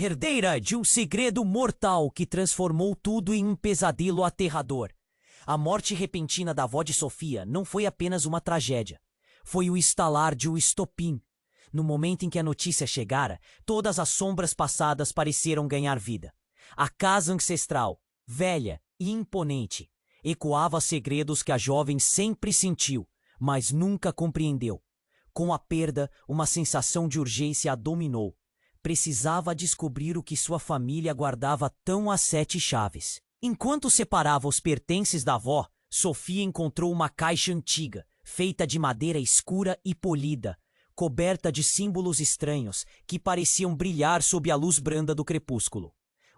herdeira de um segredo mortal que transformou tudo em um pesadelo aterrador. A morte repentina da avó de Sofia não foi apenas uma tragédia. Foi o estalar de um estopim. No momento em que a notícia chegara, todas as sombras passadas pareceram ganhar vida. A casa ancestral, velha e imponente, ecoava segredos que a jovem sempre sentiu, mas nunca compreendeu. Com a perda, uma sensação de urgência a dominou. Precisava descobrir o que sua família guardava tão às 7 chaves. Enquanto separava os pertences da avó, Sofia encontrou uma caixa antiga, feita de madeira escura e polida, coberta de símbolos estranhos que pareciam brilhar sob a luz branda do crepúsculo.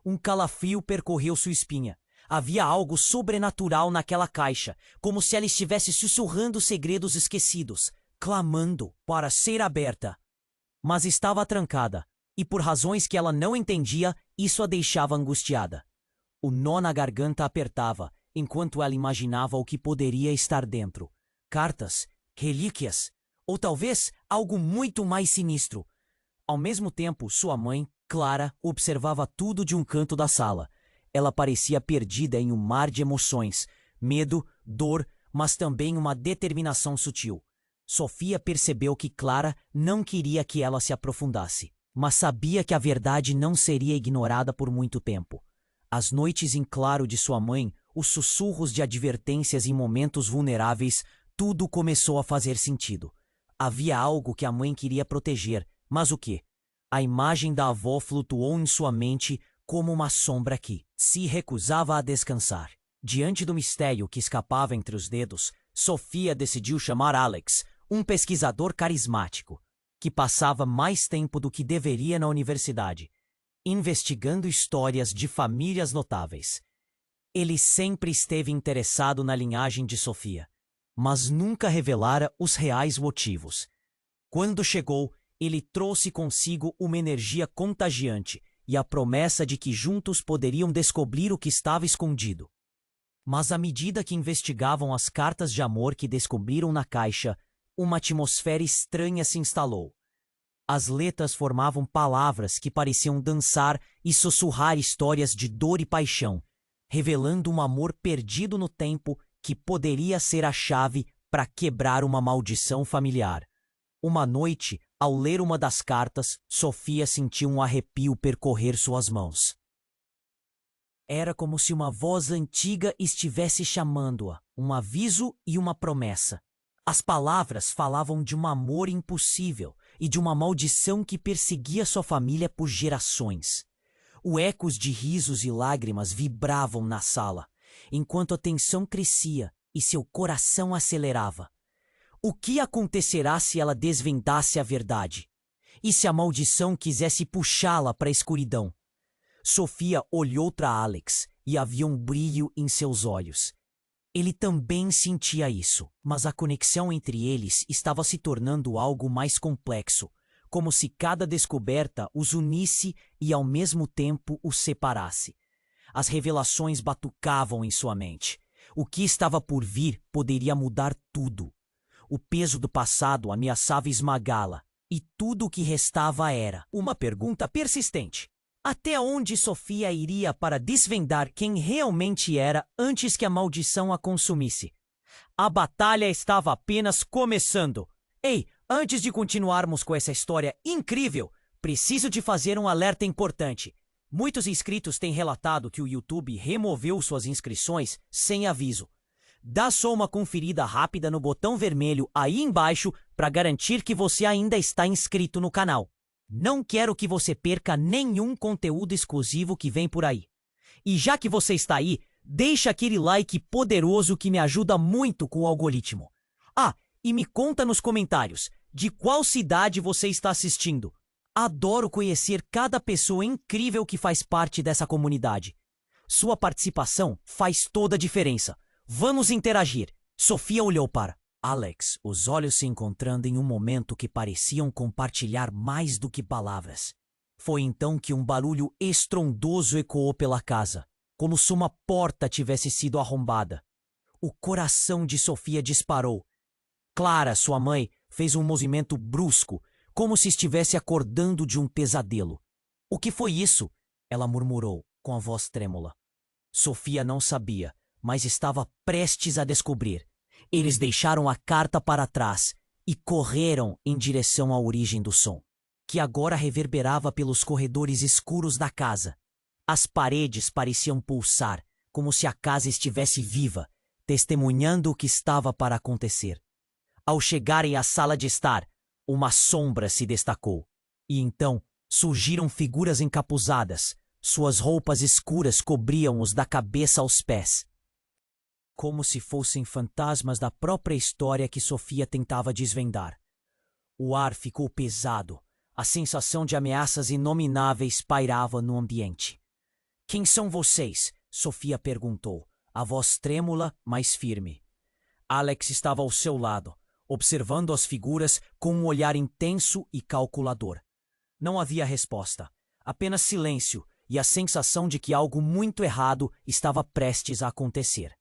Um calafrio percorreu sua espinha. Havia algo sobrenatural naquela caixa, como se ela estivesse sussurrando segredos esquecidos, clamando para ser aberta. Mas estava trancada, e por razões que ela não entendia, isso a deixava angustiada. O nó na garganta apertava, enquanto ela imaginava o que poderia estar dentro. Cartas, relíquias, ou talvez algo muito mais sinistro. Ao mesmo tempo, sua mãe, Clara, observava tudo de um canto da sala. Ela parecia perdida em um mar de emoções, medo, dor, mas também uma determinação sutil. Sofia percebeu que Clara não queria que ela se aprofundasse, mas sabia que a verdade não seria ignorada por muito tempo. As noites em claro de sua mãe, os sussurros de advertências em momentos vulneráveis, tudo começou a fazer sentido. Havia algo que a mãe queria proteger, mas o quê? A imagem da avó flutuou em sua mente como uma sombra que se recusava a descansar. Diante do mistério que escapava entre os dedos, Sofia decidiu chamar Alex, um pesquisador carismático, que passava mais tempo do que deveria na universidade, investigando histórias de famílias notáveis. Ele sempre esteve interessado na linhagem de Sofia, mas nunca revelara os reais motivos. Quando chegou, ele trouxe consigo uma energia contagiante e a promessa de que juntos poderiam descobrir o que estava escondido. Mas à medida que investigavam as cartas de amor que descobriram na caixa, uma atmosfera estranha se instalou. As letras formavam palavras que pareciam dançar e sussurrar histórias de dor e paixão, revelando um amor perdido no tempo que poderia ser a chave para quebrar uma maldição familiar. Uma noite, ao ler uma das cartas, Sofia sentiu um arrepio percorrer suas mãos. Era como se uma voz antiga estivesse chamando-a, um aviso e uma promessa. As palavras falavam de um amor impossível e de uma maldição que perseguia sua família por gerações. Os ecos de risos e lágrimas vibravam na sala, enquanto a tensão crescia e seu coração acelerava. O que acontecerá se ela desvendasse a verdade? E se a maldição quisesse puxá-la para a escuridão? Sofia olhou para Alex e havia um brilho em seus olhos. Ele também sentia isso, mas a conexão entre eles estava se tornando algo mais complexo, como se cada descoberta os unisse e ao mesmo tempo os separasse. As revelações batucavam em sua mente. O que estava por vir poderia mudar tudo. O peso do passado ameaçava esmagá-la, e tudo o que restava era uma pergunta persistente. Até onde Sofia iria para desvendar quem realmente era antes que a maldição a consumisse? A batalha estava apenas começando. Ei, antes de continuarmos com essa história incrível, preciso te fazer um alerta importante. Muitos inscritos têm relatado que o YouTube removeu suas inscrições sem aviso. Dá só uma conferida rápida no botão vermelho aí embaixo para garantir que você ainda está inscrito no canal. Não quero que você perca nenhum conteúdo exclusivo que vem por aí. E já que você está aí, deixa aquele like poderoso que me ajuda muito com o algoritmo. Ah, e me conta nos comentários de qual cidade você está assistindo. Adoro conhecer cada pessoa incrível que faz parte dessa comunidade. Sua participação faz toda a diferença. Vamos interagir. Sofia olhou para Alex, os olhos se encontrando em um momento que pareciam compartilhar mais do que palavras. Foi então que um barulho estrondoso ecoou pela casa, como se uma porta tivesse sido arrombada. O coração de Sofia disparou. Clara, sua mãe, fez um movimento brusco, como se estivesse acordando de um pesadelo. O que foi isso? Ela murmurou, com a voz trêmula. Sofia não sabia, mas estava prestes a descobrir. Eles deixaram a carta para trás e correram em direção à origem do som, que agora reverberava pelos corredores escuros da casa. As paredes pareciam pulsar, como se a casa estivesse viva, testemunhando o que estava para acontecer. Ao chegarem à sala de estar, uma sombra se destacou. E então surgiram figuras encapuzadas. Suas roupas escuras cobriam-os da cabeça aos pés, como se fossem fantasmas da própria história que Sofia tentava desvendar. O ar ficou pesado. A sensação de ameaças inomináveis pairava no ambiente. — Quem são vocês? Sofia perguntou, a voz trêmula, mas firme. Alex estava ao seu lado, observando as figuras com um olhar intenso e calculador. Não havia resposta, apenas silêncio e a sensação de que algo muito errado estava prestes a acontecer.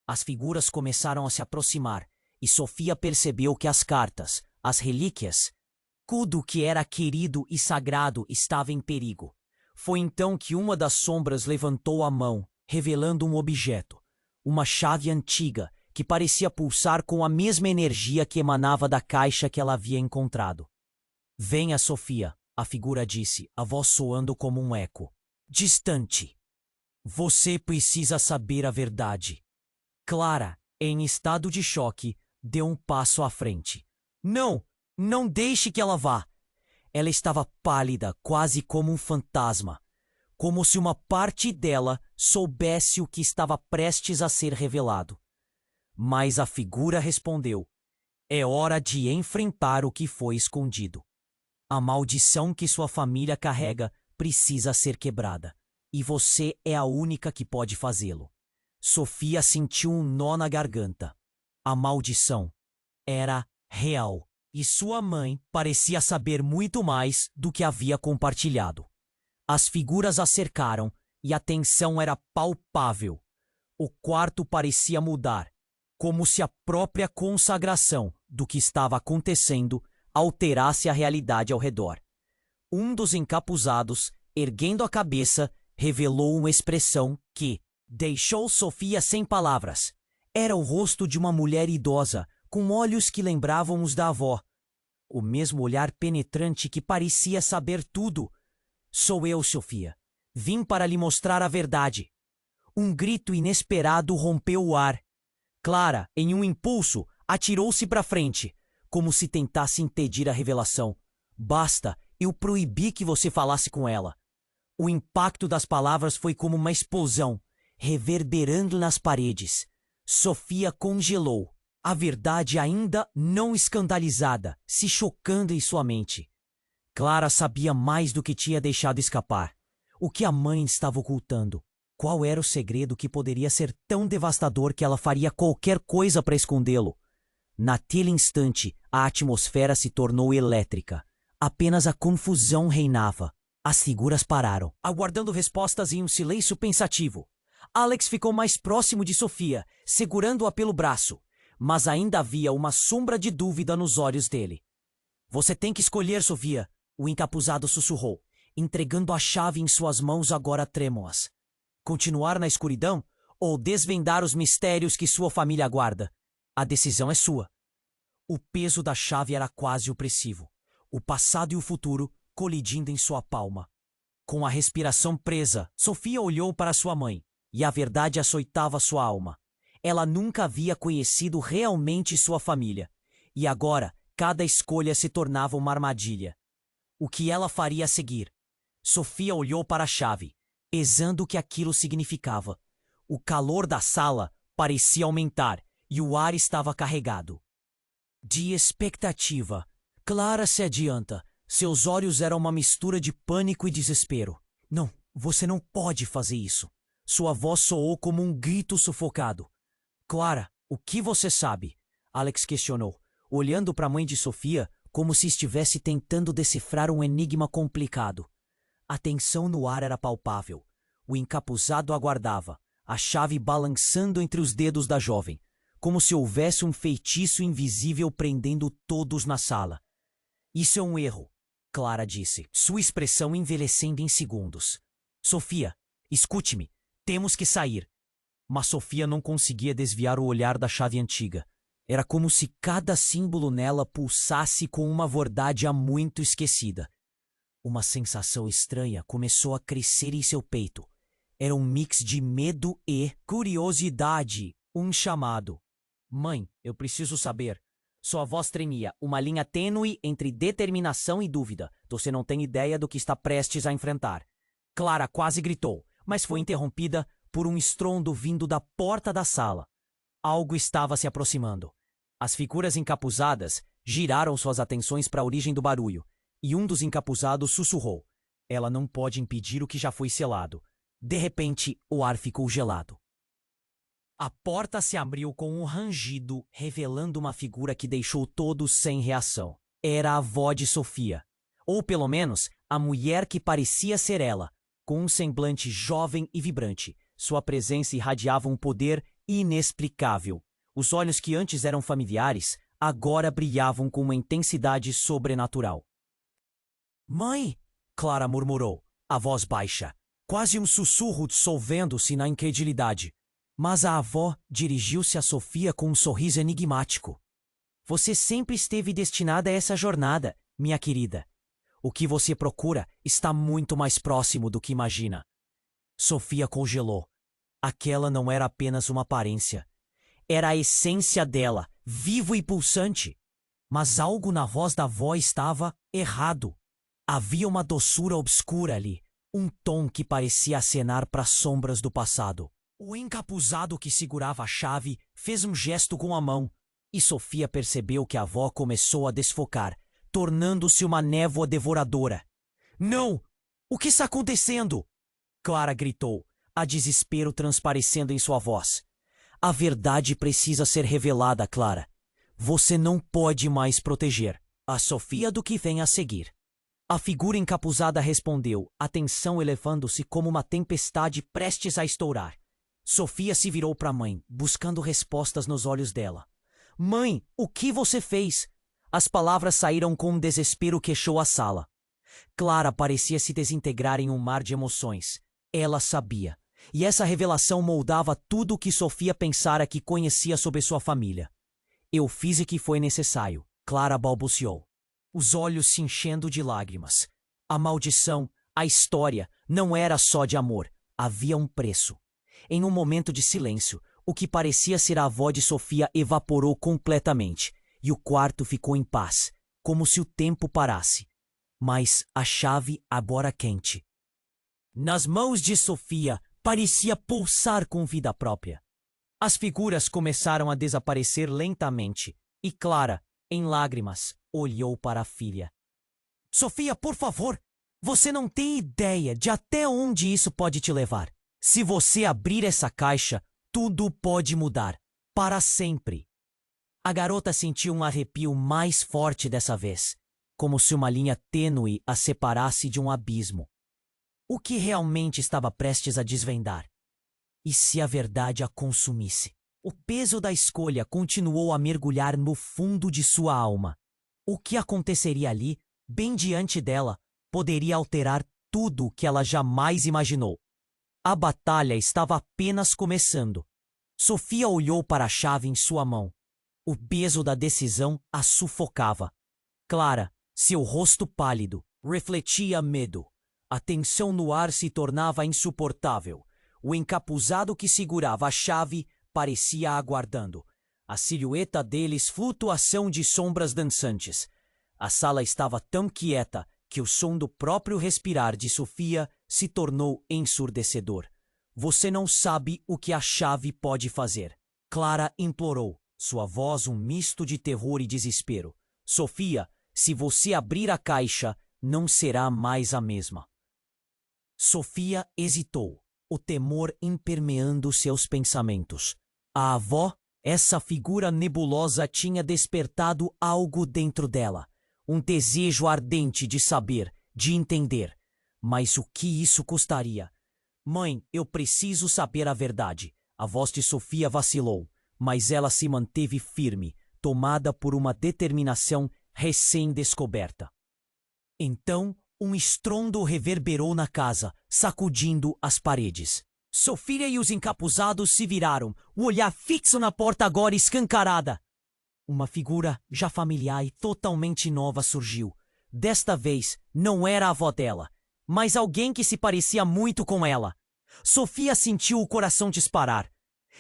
As figuras começaram a se aproximar e Sofia percebeu que as cartas, as relíquias, tudo que era querido e sagrado estava em perigo. Foi então que uma das sombras levantou a mão, revelando um objeto, uma chave antiga que parecia pulsar com a mesma energia que emanava da caixa que ela havia encontrado. — Venha, Sofia, a figura disse, a voz soando como um eco, distante. Você precisa saber a verdade. Clara, em estado de choque, deu um passo à frente. Não! Não deixe que ela vá! Ela estava pálida, quase como um fantasma, como se uma parte dela soubesse o que estava prestes a ser revelado. Mas a figura respondeu: é hora de enfrentar o que foi escondido. A maldição que sua família carrega precisa ser quebrada, e você é a única que pode fazê-lo. Sofia sentiu um nó na garganta. A maldição era real, e sua mãe parecia saber muito mais do que havia compartilhado. As figuras a cercaram e a tensão era palpável. O quarto parecia mudar, como se a própria consagração do que estava acontecendo alterasse a realidade ao redor. Um dos encapuzados, erguendo a cabeça, revelou uma expressão que deixou Sofia sem palavras. Era o rosto de uma mulher idosa, com olhos que lembravam os da avó. O mesmo olhar penetrante que parecia saber tudo. Sou eu, Sofia. Vim para lhe mostrar a verdade. Um grito inesperado rompeu o ar. Clara, em um impulso, atirou-se para frente, como se tentasse impedir a revelação. Basta, eu proibi que você falasse com ela. O impacto das palavras foi como uma explosão, reverberando nas paredes. Sofia congelou, a verdade ainda não escandalizada, se chocando em sua mente. Clara sabia mais do que tinha deixado escapar. O que a mãe estava ocultando? Qual era o segredo que poderia ser tão devastador que ela faria qualquer coisa para escondê-lo? Naquele instante, a atmosfera se tornou elétrica. Apenas a confusão reinava. As figuras pararam, aguardando respostas em um silêncio pensativo. Alex ficou mais próximo de Sofia, segurando-a pelo braço, mas ainda havia uma sombra de dúvida nos olhos dele. Você tem que escolher, Sofia, o encapuzado sussurrou, entregando a chave em suas mãos agora trêmulas. Continuar na escuridão ou desvendar os mistérios que sua família guarda? A decisão é sua. O peso da chave era quase opressivo, o passado e o futuro colidindo em sua palma. Com a respiração presa, Sofia olhou para sua mãe, e a verdade açoitava sua alma. Ela nunca havia conhecido realmente sua família, e agora cada escolha se tornava uma armadilha. O que ela faria a seguir? Sofia olhou para a chave, pesando o que aquilo significava. O calor da sala parecia aumentar, e o ar estava carregado de expectativa. Clara se adianta. Seus olhos eram uma mistura de pânico e desespero. Não, você não pode fazer isso. Sua voz soou como um grito sufocado. Clara, o que você sabe? Alex questionou, olhando para a mãe de Sofia como se estivesse tentando decifrar um enigma complicado. A tensão no ar era palpável. O encapuzado aguardava, a chave balançando entre os dedos da jovem, como se houvesse um feitiço invisível prendendo todos na sala. Isso é um erro. Clara disse, sua expressão envelhecendo em segundos. Sofia, escute-me, temos que sair. Mas Sofia não conseguia desviar o olhar da chave antiga. Era como se cada símbolo nela pulsasse com uma verdade há muito esquecida. Uma sensação estranha começou a crescer em seu peito. Era um mix de medo e curiosidade, um chamado. Mãe, eu preciso saber. Sua voz tremia, uma linha tênue entre determinação e dúvida. Você não tem ideia do que está prestes a enfrentar. Clara quase gritou, mas foi interrompida por um estrondo vindo da porta da sala. Algo estava se aproximando. As figuras encapuzadas giraram suas atenções para a origem do barulho, e um dos encapuzados sussurrou. Ela não pode impedir o que já foi selado. De repente, o ar ficou gelado. A porta se abriu com um rangido, revelando uma figura que deixou todos sem reação. Era a avó de Sofia. Ou, pelo menos, a mulher que parecia ser ela, com um semblante jovem e vibrante. Sua presença irradiava um poder inexplicável. Os olhos que antes eram familiares, agora brilhavam com uma intensidade sobrenatural. Mãe! Clara murmurou, a voz baixa, quase um sussurro dissolvendo-se na incredulidade. Mas a avó dirigiu-se a Sofia com um sorriso enigmático. Você sempre esteve destinada a essa jornada, minha querida. O que você procura está muito mais próximo do que imagina. Sofia congelou. Aquela não era apenas uma aparência. Era a essência dela, vivo e pulsante. Mas algo na voz da avó estava errado. Havia uma doçura obscura ali, um tom que parecia acenar para as sombras do passado. O encapuzado que segurava a chave fez um gesto com a mão, e Sofia percebeu que a avó começou a desfocar, tornando-se uma névoa devoradora. Não! O que está acontecendo? Clara gritou, a desespero transparecendo em sua voz. A verdade precisa ser revelada, Clara. Você não pode mais proteger a Sofia do que vem a seguir. A figura encapuzada respondeu, a tensão elevando-se como uma tempestade prestes a estourar. Sofia se virou para a mãe, buscando respostas nos olhos dela. Mãe, o que você fez? As palavras saíram com um desespero que queixou a sala. Clara parecia se desintegrar em um mar de emoções. Ela sabia. E essa revelação moldava tudo o que Sofia pensara que conhecia sobre sua família. Eu fiz o que foi necessário, Clara balbuciou, os olhos se enchendo de lágrimas. A maldição, a história, não era só de amor. Havia um preço. Em um momento de silêncio, o que parecia ser a avó de Sofia evaporou completamente, e o quarto ficou em paz, como se o tempo parasse. Mas a chave agora quente. Nas mãos de Sofia, parecia pulsar com vida própria. As figuras começaram a desaparecer lentamente, e Clara, em lágrimas, olhou para a filha. Sofia, por favor, você não tem ideia de até onde isso pode te levar. Se você abrir essa caixa, tudo pode mudar. Para sempre. A garota sentiu um arrepio mais forte dessa vez, como se uma linha tênue a separasse de um abismo. O que realmente estava prestes a desvendar? E se a verdade a consumisse? O peso da escolha continuou a mergulhar no fundo de sua alma. O que aconteceria ali, bem diante dela, poderia alterar tudo o que ela jamais imaginou. A batalha estava apenas começando. Sofia olhou para a chave em sua mão. O peso da decisão a sufocava. Clara, seu rosto pálido, refletia medo. A tensão no ar se tornava insuportável. O encapuzado que segurava a chave parecia aguardando. A silhueta deles flutuação de sombras dançantes. A sala estava tão quieta que o som do próprio respirar de Sofia se tornou ensurdecedor. Você não sabe o que a chave pode fazer. Clara implorou, sua voz um misto de terror e desespero. Sofia, se você abrir a caixa, não será mais a mesma. Sofia hesitou, o temor impermeando seus pensamentos. A avó, essa figura nebulosa, tinha despertado algo dentro dela. Um desejo ardente de saber, de entender. Mas o que isso custaria? Mãe, eu preciso saber a verdade. A voz de Sofia vacilou, mas ela se manteve firme, tomada por uma determinação recém-descoberta. Então, um estrondo reverberou na casa, sacudindo as paredes. Sofia e os encapuzados se viraram, o olhar fixo na porta agora escancarada. Uma figura já familiar e totalmente nova surgiu. Desta vez, não era a avó dela, mas alguém que se parecia muito com ela. Sofia sentiu o coração disparar.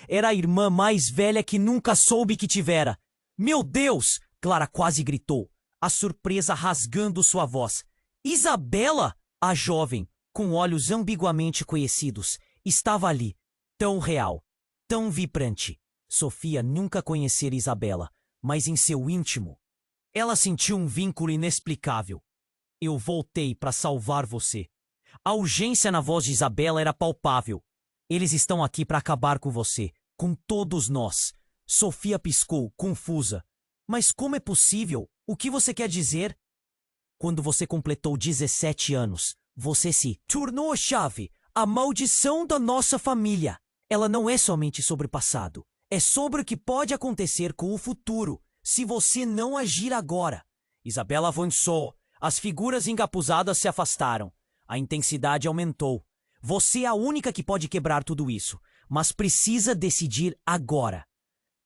Era a irmã mais velha que nunca soube que tivera. Meu Deus! Clara quase gritou, a surpresa rasgando sua voz. Isabela! A jovem, com olhos ambiguamente conhecidos, estava ali, tão real, tão vibrante. Sofia nunca conhecera Isabela, mas em seu íntimo, ela sentiu um vínculo inexplicável. Eu voltei para salvar você. A urgência na voz de Isabela era palpável. Eles estão aqui para acabar com você, com todos nós. Sofia piscou, confusa. Mas como é possível? O que você quer dizer? Quando você completou 17 anos, você se tornou a chave, a maldição da nossa família. Ela não é somente sobre o passado, é sobre o que pode acontecer com o futuro, se você não agir agora. Isabela avançou. As figuras encapuzadas se afastaram. A intensidade aumentou. Você é a única que pode quebrar tudo isso, mas precisa decidir agora.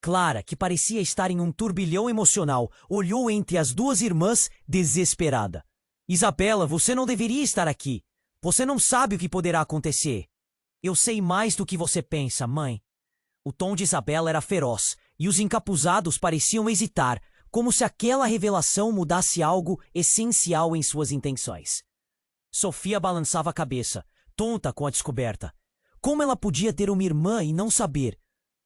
Clara, que parecia estar em um turbilhão emocional, olhou entre as duas irmãs desesperada. Isabela, você não deveria estar aqui. Você não sabe o que poderá acontecer. Eu sei mais do que você pensa, mãe. O tom de Isabela era feroz, e os encapuzados pareciam hesitar, como se aquela revelação mudasse algo essencial em suas intenções. Sofia balançava a cabeça, tonta com a descoberta. Como ela podia ter uma irmã e não saber?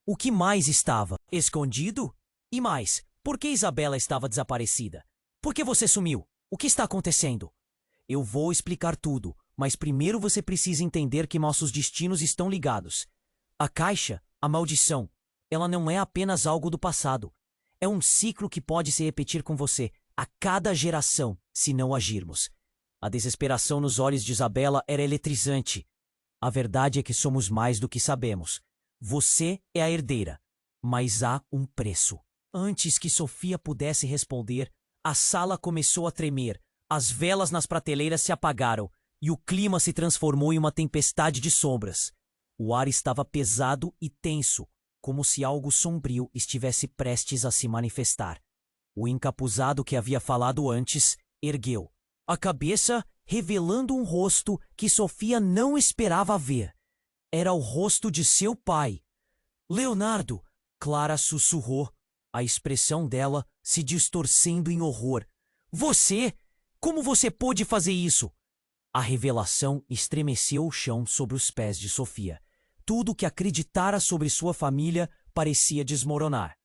O que mais estava escondido? E mais, por que Isabela estava desaparecida? Por que você sumiu? O que está acontecendo? Eu vou explicar tudo, mas primeiro você precisa entender que nossos destinos estão ligados. A caixa, a maldição, ela não é apenas algo do passado. É um ciclo que pode se repetir com você a cada geração, se não agirmos. A desesperação nos olhos de Isabela era eletrizante. A verdade é que somos mais do que sabemos. Você é a herdeira, mas há um preço. Antes que Sofia pudesse responder, a sala começou a tremer, as velas nas prateleiras se apagaram e o clima se transformou em uma tempestade de sombras. O ar estava pesado e tenso, como se algo sombrio estivesse prestes a se manifestar. O encapuzado que havia falado antes ergueu a cabeça, revelando um rosto que Sofia não esperava ver. Era o rosto de seu pai. Leonardo! Clara sussurrou, a expressão dela se distorcendo em horror. Você? Como você pôde fazer isso? A revelação estremeceu o chão sob os pés de Sofia. Tudo o que acreditara sobre sua família parecia desmoronar.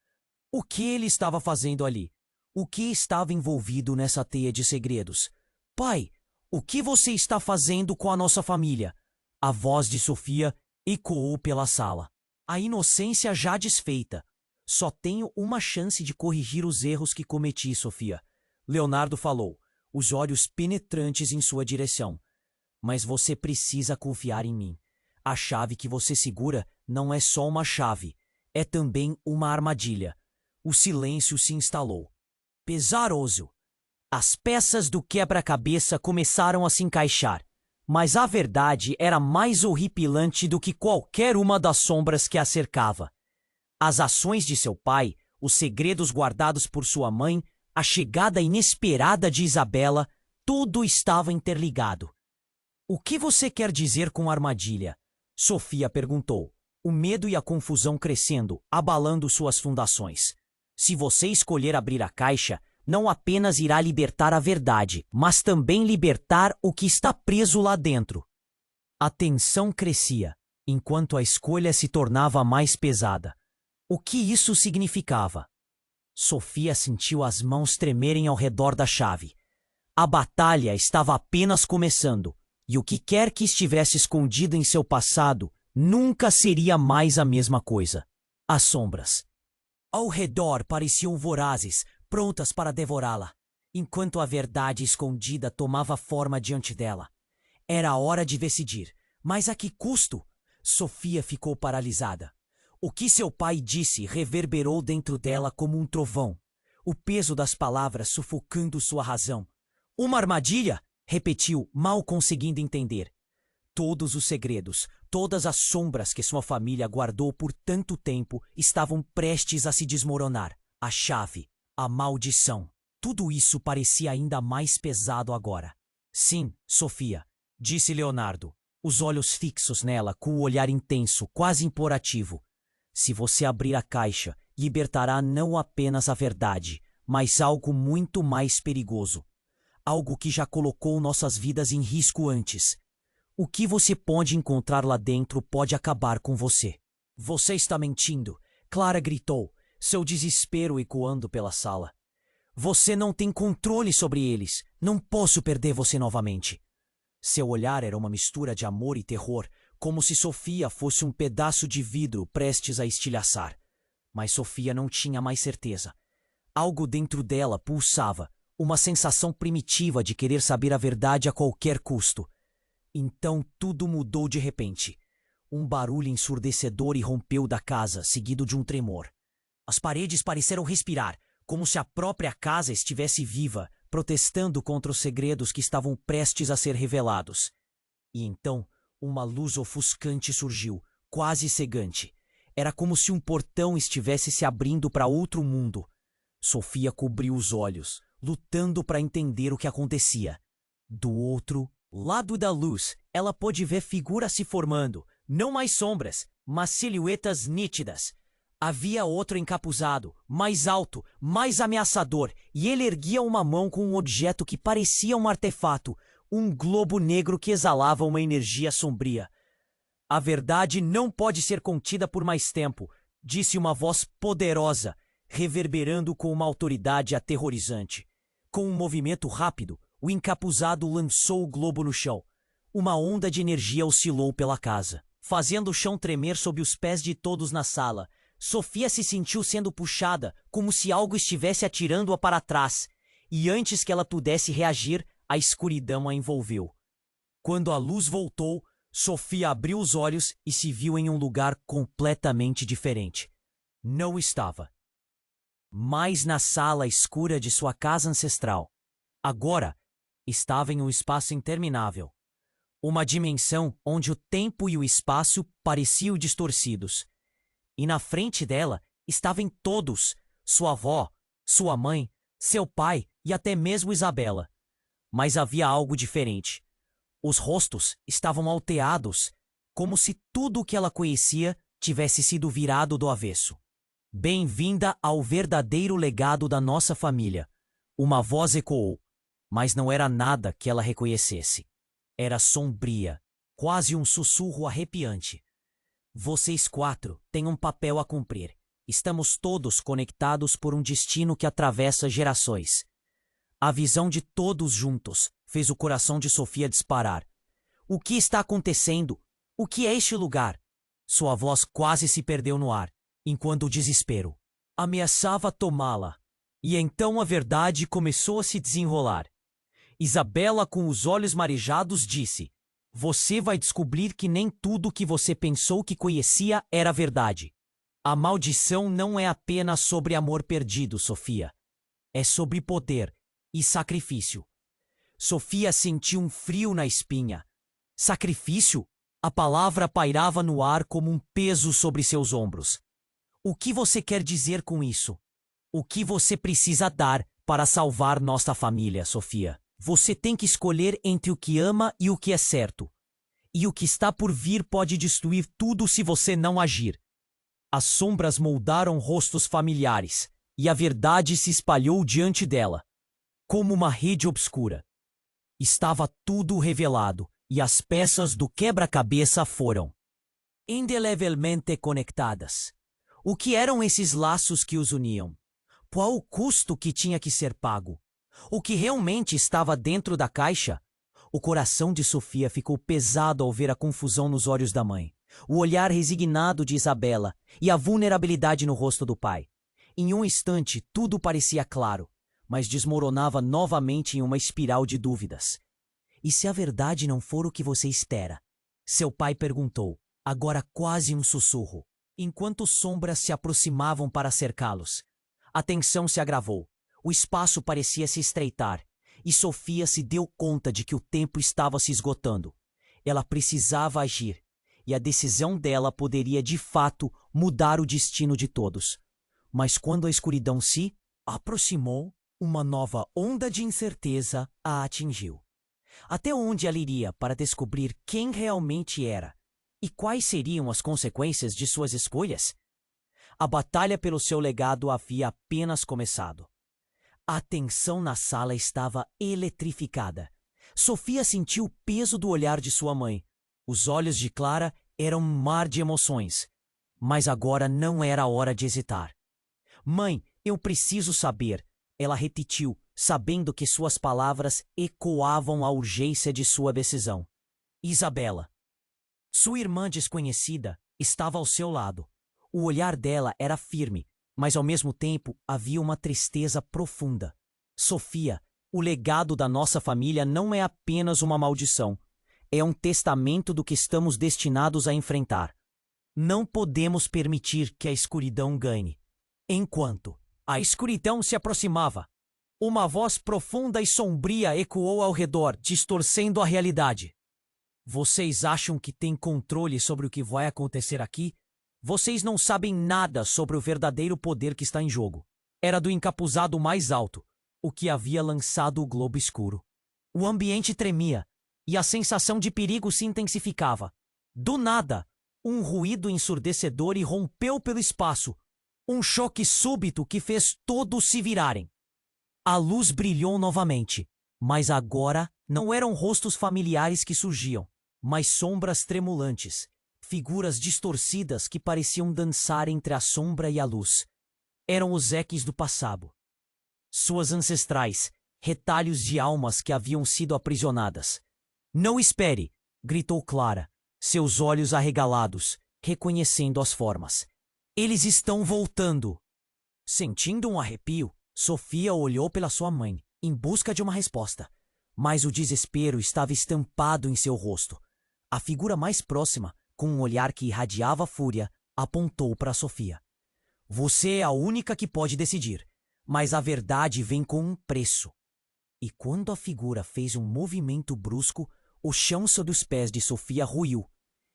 O que ele estava fazendo ali? O que estava envolvido nessa teia de segredos? Pai, o que você está fazendo com a nossa família? A voz de Sofia ecoou pela sala. A inocência já desfeita. Só tenho uma chance de corrigir os erros que cometi, Sofia. Leonardo falou, os olhos penetrantes em sua direção. Mas você precisa confiar em mim. A chave que você segura não é só uma chave, é também uma armadilha. O silêncio se instalou. Pesaroso. As peças do quebra-cabeça começaram a se encaixar, mas a verdade era mais horripilante do que qualquer uma das sombras que a cercava. As ações de seu pai, os segredos guardados por sua mãe, a chegada inesperada de Isabela, tudo estava interligado. O que você quer dizer com armadilha? Sofia perguntou, o medo e a confusão crescendo, abalando suas fundações. Se você escolher abrir a caixa, não apenas irá libertar a verdade, mas também libertar o que está preso lá dentro. A tensão crescia, enquanto a escolha se tornava mais pesada. O que isso significava? Sofia sentiu as mãos tremerem ao redor da chave. A batalha estava apenas começando, e o que quer que estivesse escondido em seu passado nunca seria mais a mesma coisa. As sombras ao redor pareciam vorazes, prontas para devorá-la, enquanto a verdade escondida tomava forma diante dela. Era hora de decidir, mas a que custo? Sofia ficou paralisada. O que seu pai disse reverberou dentro dela como um trovão, o peso das palavras sufocando sua razão. Uma armadilha? Repetiu, mal conseguindo entender. Todos os segredos, todas as sombras que sua família guardou por tanto tempo estavam prestes a se desmoronar. A chave, a maldição. Tudo isso parecia ainda mais pesado agora. Sim, Sofia, disse Leonardo, os olhos fixos nela com o olhar intenso, quase implorativo. Se você abrir a caixa, libertará não apenas a verdade, mas algo muito mais perigoso. Algo que já colocou nossas vidas em risco antes. O que você pode encontrar lá dentro pode acabar com você. Você está mentindo, Clara gritou, seu desespero ecoando pela sala. Você não tem controle sobre eles. Não posso perder você novamente. Seu olhar era uma mistura de amor e terror, como se Sofia fosse um pedaço de vidro prestes a estilhaçar. Mas Sofia não tinha mais certeza. Algo dentro dela pulsava, uma sensação primitiva de querer saber a verdade a qualquer custo. Então tudo mudou de repente. Um barulho ensurdecedor irrompeu da casa, seguido de um tremor. As paredes pareceram respirar, como se a própria casa estivesse viva, protestando contra os segredos que estavam prestes a ser revelados. E então, uma luz ofuscante surgiu, quase cegante. Era como se um portão estivesse se abrindo para outro mundo. Sofia cobriu os olhos, lutando para entender o que acontecia. Do outro lado da luz, ela pôde ver figuras se formando, não mais sombras, mas silhuetas nítidas. Havia outro encapuzado, mais alto, mais ameaçador, e ele erguia uma mão com um objeto que parecia um artefato, um globo negro que exalava uma energia sombria. A verdade não pode ser contida por mais tempo, disse uma voz poderosa, reverberando com uma autoridade aterrorizante. Com um movimento rápido, o encapuzado lançou o globo no chão. Uma onda de energia oscilou pela casa, fazendo o chão tremer sob os pés de todos na sala. Sofia se sentiu sendo puxada, como se algo estivesse atirando-a para trás, e antes que ela pudesse reagir, a escuridão a envolveu. Quando a luz voltou, Sofia abriu os olhos e se viu em um lugar completamente diferente. Não estava mais na sala escura de sua casa ancestral. Agora, estava em um espaço interminável. Uma dimensão onde o tempo e o espaço pareciam distorcidos. E na frente dela estavam todos, sua avó, sua mãe, seu pai e até mesmo Isabela. Mas havia algo diferente. Os rostos estavam alteados, como se tudo o que ela conhecia tivesse sido virado do avesso. Bem-vinda ao verdadeiro legado da nossa família. Uma voz ecoou, mas não era nada que ela reconhecesse. Era sombria, quase um sussurro arrepiante. Vocês 4 têm um papel a cumprir. Estamos todos conectados por um destino que atravessa gerações. A visão de todos juntos fez o coração de Sofia disparar. O que está acontecendo? O que é este lugar? Sua voz quase se perdeu no ar, enquanto o desespero ameaçava tomá-la. E então a verdade começou a se desenrolar. Isabela, com os olhos marejados, disse: Você vai descobrir que nem tudo o que você pensou que conhecia era verdade. A maldição não é apenas sobre amor perdido, Sofia. É sobre poder e sacrifício. Sofia sentiu um frio na espinha. Sacrifício? A palavra pairava no ar como um peso sobre seus ombros. O que você quer dizer com isso? O que você precisa dar para salvar nossa família, Sofia? Você tem que escolher entre o que ama e o que é certo. E o que está por vir pode destruir tudo se você não agir. As sombras moldaram rostos familiares, e a verdade se espalhou diante dela, como uma rede obscura. Estava tudo revelado, e as peças do quebra-cabeça foram indelevelmente conectadas. O que eram esses laços que os uniam? Qual o custo que tinha que ser pago? O que realmente estava dentro da caixa? O coração de Sofia ficou pesado ao ver a confusão nos olhos da mãe, o olhar resignado de Isabela e a vulnerabilidade no rosto do pai. Em um instante, tudo parecia claro, mas desmoronava novamente em uma espiral de dúvidas. E se a verdade não for o que você espera? Seu pai perguntou, agora quase um sussurro, enquanto sombras se aproximavam para cercá-los. A tensão se agravou. O espaço parecia se estreitar, e Sofia se deu conta de que o tempo estava se esgotando. Ela precisava agir, e a decisão dela poderia de fato mudar o destino de todos. Mas quando a escuridão se aproximou, uma nova onda de incerteza a atingiu. Até onde ela iria para descobrir quem realmente era? E quais seriam as consequências de suas escolhas? A batalha pelo seu legado havia apenas começado. A tensão na sala estava eletrificada. Sofia sentiu o peso do olhar de sua mãe. Os olhos de Clara eram um mar de emoções. Mas agora não era a hora de hesitar. Mãe, eu preciso saber, ela repetiu, sabendo que suas palavras ecoavam a urgência de sua decisão. Isabela. Sua irmã desconhecida estava ao seu lado. O olhar dela era firme, mas ao mesmo tempo havia uma tristeza profunda. Sofia, o legado da nossa família não é apenas uma maldição. É um testamento do que estamos destinados a enfrentar. Não podemos permitir que a escuridão ganhe. Enquanto a escuridão se aproximava, uma voz profunda e sombria ecoou ao redor, distorcendo a realidade. Vocês acham que têm controle sobre o que vai acontecer aqui? Vocês não sabem nada sobre o verdadeiro poder que está em jogo. Era do encapuzado mais alto, o que havia lançado o globo escuro. O ambiente tremia, e a sensação de perigo se intensificava. Do nada, um ruído ensurdecedor irrompeu pelo espaço. Um choque súbito que fez todos se virarem. A luz brilhou novamente, mas agora não eram rostos familiares que surgiam, mas sombras tremulantes, figuras distorcidas que pareciam dançar entre a sombra e a luz. Eram os eques do passado. Suas ancestrais, retalhos de almas que haviam sido aprisionadas. Não espere, gritou Clara, seus olhos arregalados, reconhecendo as formas. Eles estão voltando. Sentindo um arrepio, Sofia olhou pela sua mãe, em busca de uma resposta. Mas o desespero estava estampado em seu rosto. A figura mais próxima, com um olhar que irradiava fúria, apontou para Sofia. Você é a única que pode decidir, mas a verdade vem com um preço. E quando a figura fez um movimento brusco, o chão sob os pés de Sofia ruiu.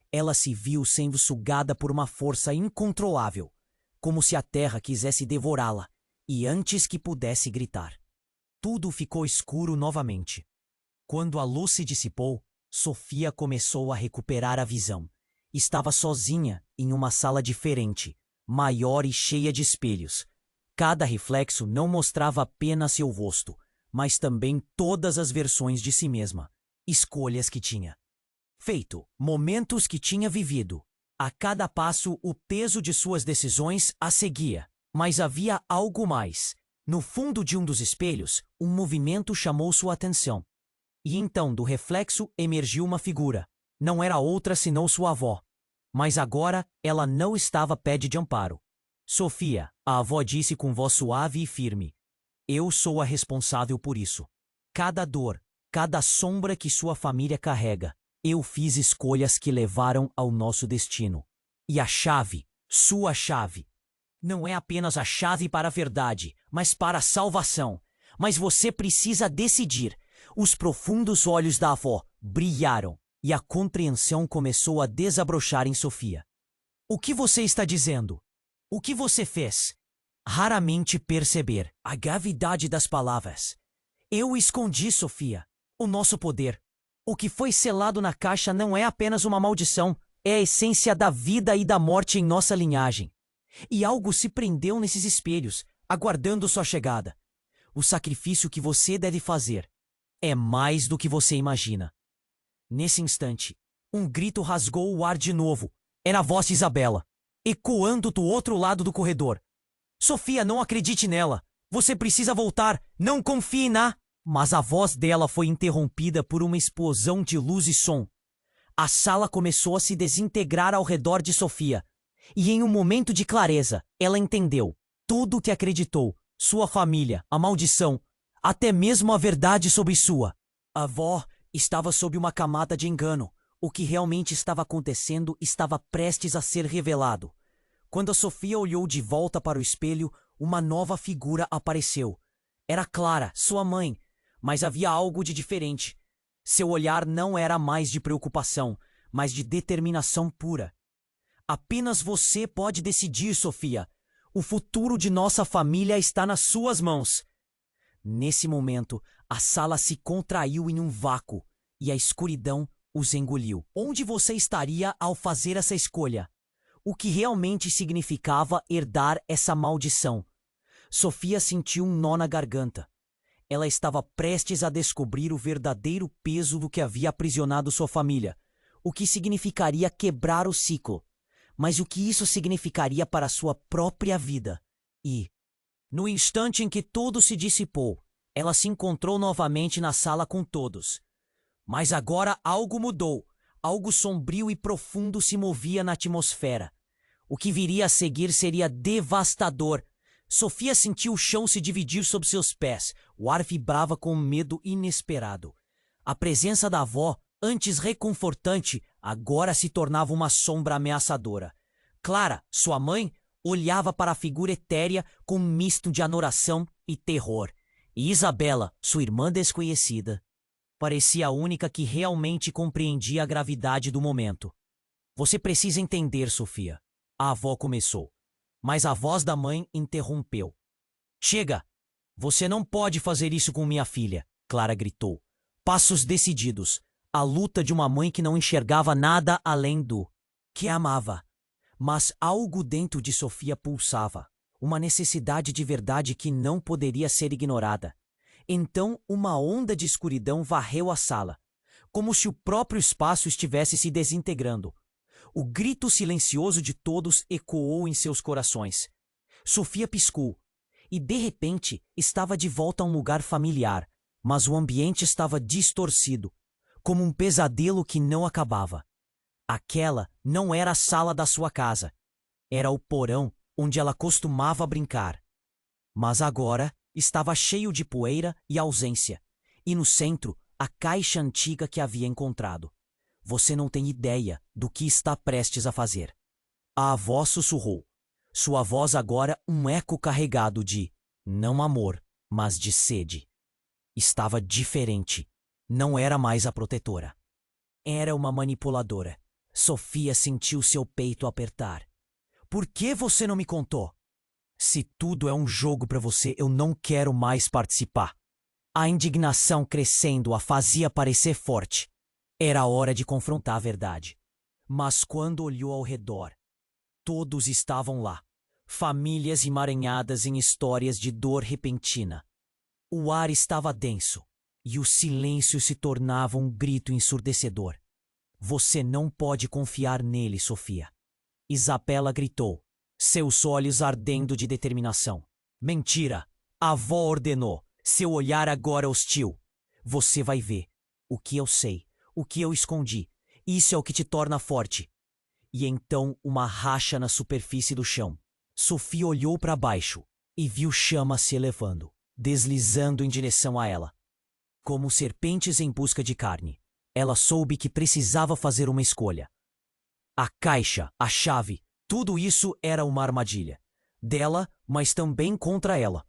Ela se viu sendo sugada por uma força incontrolável, como se a terra quisesse devorá-la, e antes que pudesse gritar. Tudo ficou escuro novamente. Quando a luz se dissipou, Sofia começou a recuperar a visão. Estava sozinha em uma sala diferente, maior e cheia de espelhos. Cada reflexo não mostrava apenas seu rosto, mas também todas as versões de si mesma, escolhas que tinha feito, momentos que tinha vivido. A cada passo, o peso de suas decisões a seguia. Mas havia algo mais. No fundo de um dos espelhos, um movimento chamou sua atenção. E então, do reflexo, emergiu uma figura. Não era outra senão sua avó. Mas agora, ela não estava pede de amparo. Sofia, a avó disse com voz suave e firme. Eu sou a responsável por isso. Cada dor, cada sombra que sua família carrega, eu fiz escolhas que levaram ao nosso destino. E a chave, sua chave, não é apenas a chave para a verdade, mas para a salvação. Mas você precisa decidir. Os profundos olhos da avó brilharam e a compreensão começou a desabrochar em Sofia. O que você está dizendo? O que você fez? Raramente perceber a gravidade das palavras. Eu escondi, Sofia, o nosso poder. O que foi selado na caixa não é apenas uma maldição, é a essência da vida e da morte em nossa linhagem. E algo se prendeu nesses espelhos, aguardando sua chegada. O sacrifício que você deve fazer é mais do que você imagina. Nesse instante, um grito rasgou o ar de novo. Era a voz de Isabela, ecoando do outro lado do corredor. Sofia, não acredite nela. Você precisa voltar. Não confie na... Mas a voz dela foi interrompida por uma explosão de luz e som. A sala começou a se desintegrar ao redor de Sofia. E em um momento de clareza, ela entendeu. Tudo o que acreditou, sua família, a maldição, até mesmo a verdade sobre sua. A avó estava sob uma camada de engano. O que realmente estava acontecendo estava prestes a ser revelado. Quando a Sofia olhou de volta para o espelho, uma nova figura apareceu. Era Clara, sua mãe, Mas havia algo de diferente. Seu olhar não era mais de preocupação, mas de determinação pura. Apenas você pode decidir, Sofia. O futuro de nossa família está nas suas mãos. Nesse momento, a sala se contraiu em um vácuo e a escuridão os engoliu. Onde você estaria ao fazer essa escolha? O que realmente significava herdar essa maldição? Sofia sentiu um nó na garganta. Ela estava prestes a descobrir o verdadeiro peso do que havia aprisionado sua família, o que significaria quebrar o ciclo, mas o que isso significaria para sua própria vida. E, no instante em que tudo se dissipou, ela se encontrou novamente na sala com todos. Mas agora algo mudou. Algo sombrio e profundo se movia na atmosfera. O que viria a seguir seria devastador. Sofia sentiu o chão se dividir sob seus pés. O ar vibrava com um medo inesperado. A presença da avó, antes reconfortante, agora se tornava uma sombra ameaçadora. Clara, sua mãe, olhava para a figura etérea com um misto de adoração e terror. E Isabela, sua irmã desconhecida, parecia a única que realmente compreendia a gravidade do momento. Você precisa entender, Sofia. A avó começou, mas a voz da mãe interrompeu. Chega! Você não pode fazer isso com minha filha, Clara gritou. Passos decididos. A luta de uma mãe que não enxergava nada além do que amava. Mas algo dentro de Sofia pulsava. Uma necessidade de verdade que não poderia ser ignorada. Então uma onda de escuridão varreu a sala, como se o próprio espaço estivesse se desintegrando. O grito silencioso de todos ecoou em seus corações. Sofia piscou, e de repente estava de volta a um lugar familiar, mas o ambiente estava distorcido, como um pesadelo que não acabava. Aquela não era a sala da sua casa. Era o porão onde ela costumava brincar. Mas agora estava cheio de poeira e ausência, e no centro, a caixa antiga que havia encontrado. Você não tem ideia do que está prestes a fazer. A avó sussurrou. Sua voz agora um eco carregado de, não amor, mas de sede. Estava diferente. Não era mais a protetora. Era uma manipuladora. Sofia sentiu seu peito apertar. Por que você não me contou? Se tudo é um jogo para você, eu não quero mais participar. A indignação crescendo a fazia parecer forte. Era hora de confrontar a verdade. Mas quando olhou ao redor, todos estavam lá. Famílias emaranhadas em histórias de dor repentina. O ar estava denso, e o silêncio se tornava um grito ensurdecedor. Você não pode confiar nele, Sofia. Isabela gritou, seus olhos ardendo de determinação. Mentira! A avó ordenou, seu olhar agora hostil. Você vai ver. O que eu sei, o que eu escondi. Isso é o que te torna forte. E então uma racha na superfície do chão. Sofia olhou para baixo e viu chamas se elevando, deslizando em direção a ela. Como serpentes em busca de carne, ela soube que precisava fazer uma escolha. A caixa, a chave, tudo isso era uma armadilha. Dela, mas também contra ela.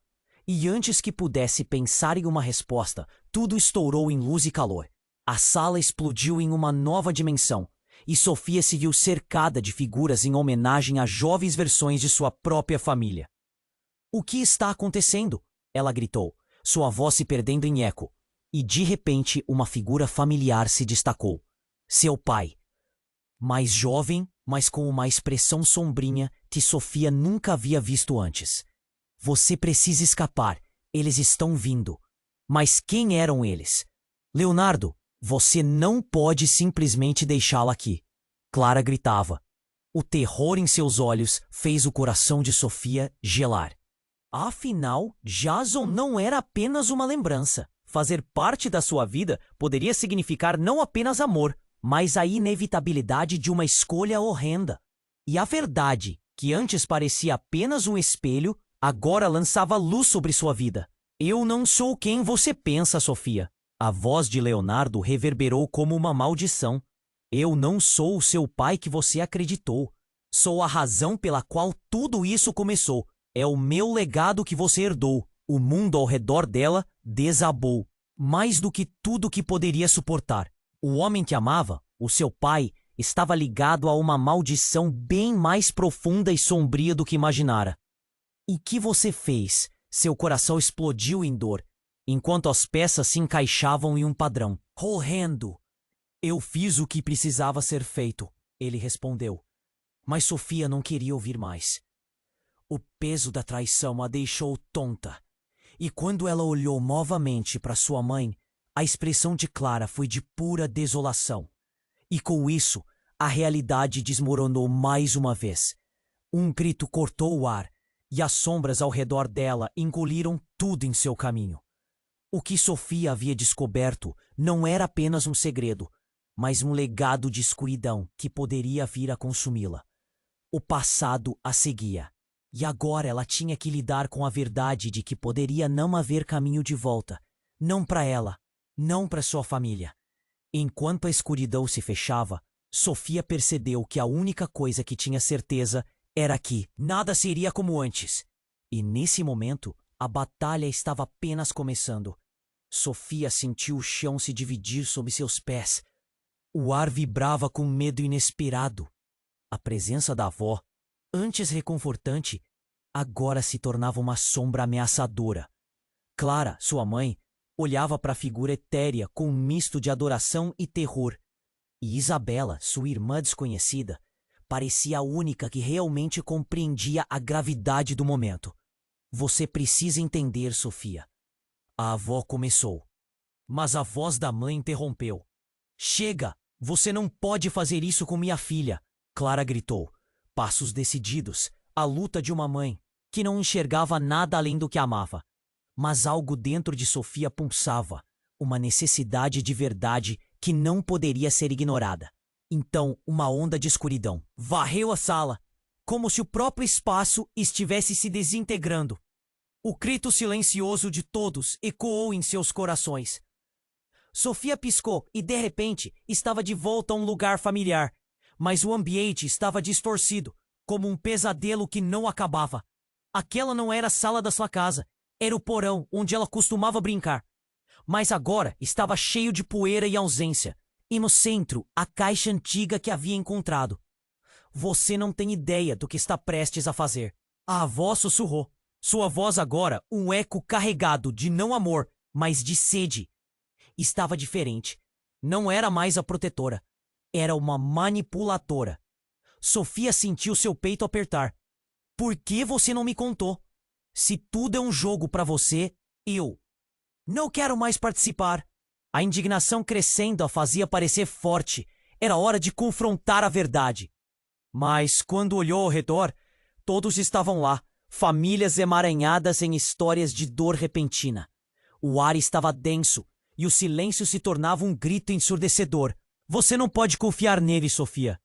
E antes que pudesse pensar em uma resposta, tudo estourou em luz e calor. A sala explodiu em uma nova dimensão, e Sofia se viu cercada de figuras em homenagem a jovens versões de sua própria família. O que está acontecendo? Ela gritou, sua voz se perdendo em eco. E de repente uma figura familiar se destacou. Seu pai. Mais jovem, mas com uma expressão sombrinha que Sofia nunca havia visto antes. Você precisa escapar. Eles estão vindo. Mas quem eram eles? Leonardo, você não pode simplesmente deixá-la aqui. Clara gritava. O terror em seus olhos fez o coração de Sofia gelar. Afinal, Jason não era apenas uma lembrança. Fazer parte da sua vida poderia significar não apenas amor, mas a inevitabilidade de uma escolha horrenda. E a verdade, que antes parecia apenas um espelho, agora lançava luz sobre sua vida. Eu não sou quem você pensa, Sofia. A voz de Leonardo reverberou como uma maldição. Eu não sou o seu pai que você acreditou. Sou a razão pela qual tudo isso começou. É o meu legado que você herdou. O mundo ao redor dela desabou. Mais do que tudo que poderia suportar. O homem que amava, o seu pai, estava ligado a uma maldição bem mais profunda e sombria do que imaginara. O que você fez? Seu coração explodiu em dor, enquanto as peças se encaixavam em um padrão. Horrendo! Eu fiz o que precisava ser feito, ele respondeu. Mas Sofia não queria ouvir mais. O peso da traição a deixou tonta. E quando ela olhou novamente para sua mãe, a expressão de Clara foi de pura desolação. E com isso, a realidade desmoronou mais uma vez. Um grito cortou o ar, e as sombras ao redor dela engoliram tudo em seu caminho. O que Sofia havia descoberto não era apenas um segredo, mas um legado de escuridão que poderia vir a consumi-la. O passado a seguia, e agora ela tinha que lidar com a verdade de que poderia não haver caminho de volta, não para ela, não para sua família. Enquanto a escuridão se fechava, Sofia percebeu que a única coisa que tinha certeza era que nada seria como antes. E nesse momento, a batalha estava apenas começando. Sofia sentiu o chão se dividir sob seus pés. O ar vibrava com medo inesperado. A presença da avó, antes reconfortante, agora se tornava uma sombra ameaçadora. Clara, sua mãe, olhava para a figura etérea com um misto de adoração e terror. E Isabela, sua irmã desconhecida, parecia a única que realmente compreendia a gravidade do momento. Você precisa entender, Sofia. A avó começou. Mas a voz da mãe interrompeu. Chega! Você não pode fazer isso com minha filha! Clara gritou. Passos decididos. A luta de uma mãe que não enxergava nada além do que amava. Mas algo dentro de Sofia pulsava. Uma necessidade de verdade que não poderia ser ignorada. Então, uma onda de escuridão varreu a sala, como se o próprio espaço estivesse se desintegrando. O grito silencioso de todos ecoou em seus corações. Sofia piscou e, de repente, estava de volta a um lugar familiar. Mas o ambiente estava distorcido, como um pesadelo que não acabava. Aquela não era a sala da sua casa, era o porão onde ela costumava brincar. Mas agora estava cheio de poeira e ausência. E no centro, a caixa antiga que havia encontrado. Você não tem ideia do que está prestes a fazer. A avó sussurrou. Sua voz agora, um eco carregado de não amor, mas de sede. Estava diferente. Não era mais a protetora. Era uma manipuladora. Sofia sentiu seu peito apertar. Por que você não me contou? Se tudo é um jogo para você, eu não quero mais participar. A indignação crescendo a fazia parecer forte. Era hora de confrontar a verdade. Mas, quando olhou ao redor, todos estavam lá, famílias emaranhadas em histórias de dor repentina. O ar estava denso, e o silêncio se tornava um grito ensurdecedor. Você não pode confiar nele, Sofia.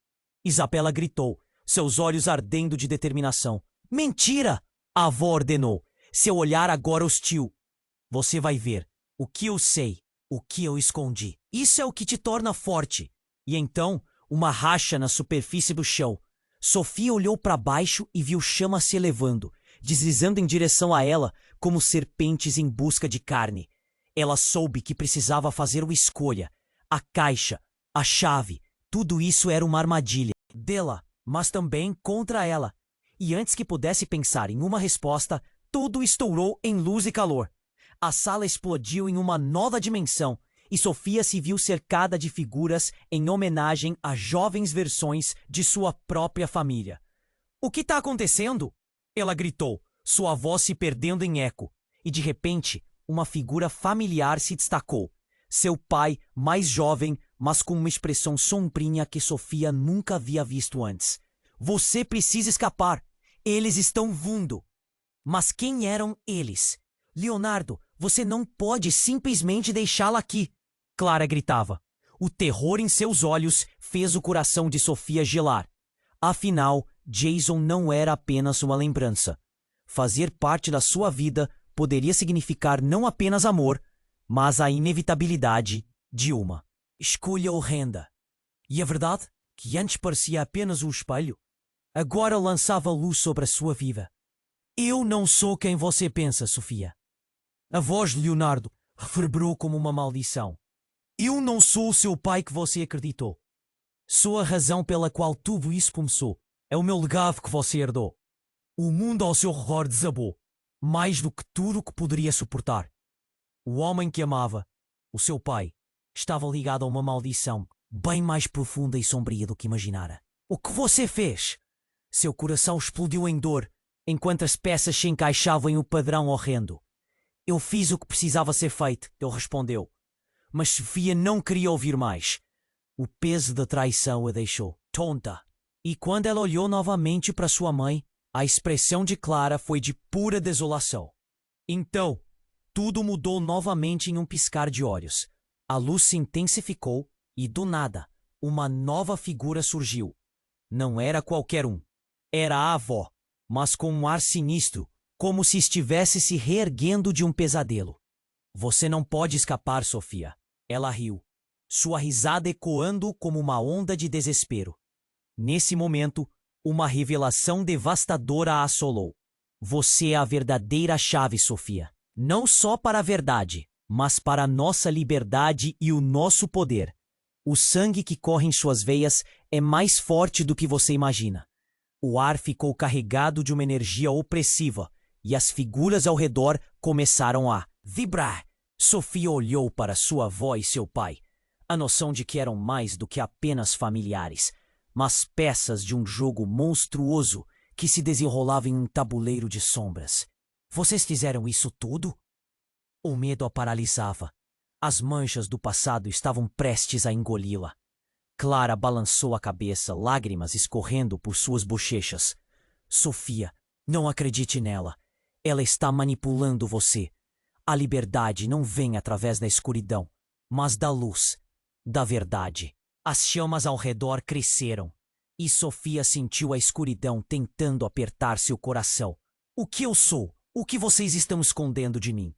Isabela gritou, seus olhos ardendo de determinação. Mentira! A avó ordenou, seu olhar agora hostil. Você vai ver o que eu sei. O que eu escondi. Isso é o que te torna forte. E então, uma racha na superfície do chão. Sofia olhou para baixo e viu chamas se elevando, deslizando em direção a ela como serpentes em busca de carne. Ela soube que precisava fazer uma escolha. A caixa, a chave, tudo isso era uma armadilha dela, mas também contra ela. E antes que pudesse pensar em uma resposta, tudo estourou em luz e calor. A sala explodiu em uma nova dimensão e Sofia se viu cercada de figuras em homenagem a jovens versões de sua própria família. O que está acontecendo? Ela gritou, sua voz se perdendo em eco. E de repente, uma figura familiar se destacou. Seu pai, mais jovem, mas com uma expressão sombria que Sofia nunca havia visto antes. Você precisa escapar. Eles estão vindo. Mas quem eram eles? Leonardo, você não pode simplesmente deixá-la aqui. Clara gritava. O terror em seus olhos fez o coração de Sofia gelar. Afinal, Jason não era apenas uma lembrança. Fazer parte da sua vida poderia significar não apenas amor, mas a inevitabilidade de uma escolha horrenda. E a verdade, que antes parecia apenas um espelho, agora lançava luz sobre a sua vida. Eu não sou quem você pensa, Sofia. A voz de Leonardo reverberou como uma maldição. Eu não sou o seu pai que você acreditou. Sou a razão pela qual tudo isso começou. É o meu legado que você herdou. O mundo ao seu redor desabou, mais do que tudo o que poderia suportar. O homem que amava, o seu pai, estava ligado a uma maldição bem mais profunda e sombria do que imaginara. O que você fez? Seu coração explodiu em dor, enquanto as peças se encaixavam em um padrão horrendo. Eu fiz o que precisava ser feito, ele respondeu. Mas Sofia não queria ouvir mais. O peso da traição a deixou tonta. E quando ela olhou novamente para sua mãe, a expressão de Clara foi de pura desolação. Então, tudo mudou novamente em um piscar de olhos. A luz se intensificou e, do nada, uma nova figura surgiu. Não era qualquer um. Era a avó, mas com um ar sinistro, como se estivesse se reerguendo de um pesadelo. Você não pode escapar, Sofia. Ela riu, sua risada ecoando como uma onda de desespero. Nesse momento, uma revelação devastadora a assolou. Você é a verdadeira chave, Sofia. Não só para a verdade, mas para a nossa liberdade e o nosso poder. O sangue que corre em suas veias é mais forte do que você imagina. O ar ficou carregado de uma energia opressiva e as figuras ao redor começaram a vibrar. Sofia olhou para sua avó e seu pai. A noção de que eram mais do que apenas familiares, mas peças de um jogo monstruoso que se desenrolava em um tabuleiro de sombras. Vocês fizeram isso tudo? O medo a paralisava. As manchas do passado estavam prestes a engoli-la. Clara balançou a cabeça, lágrimas escorrendo por suas bochechas. Sofia, não acredite nela. Ela está manipulando você. A liberdade não vem através da escuridão, mas da luz, da verdade. As chamas ao redor cresceram, e Sofia sentiu a escuridão tentando apertar seu coração. O que eu sou? O que vocês estão escondendo de mim?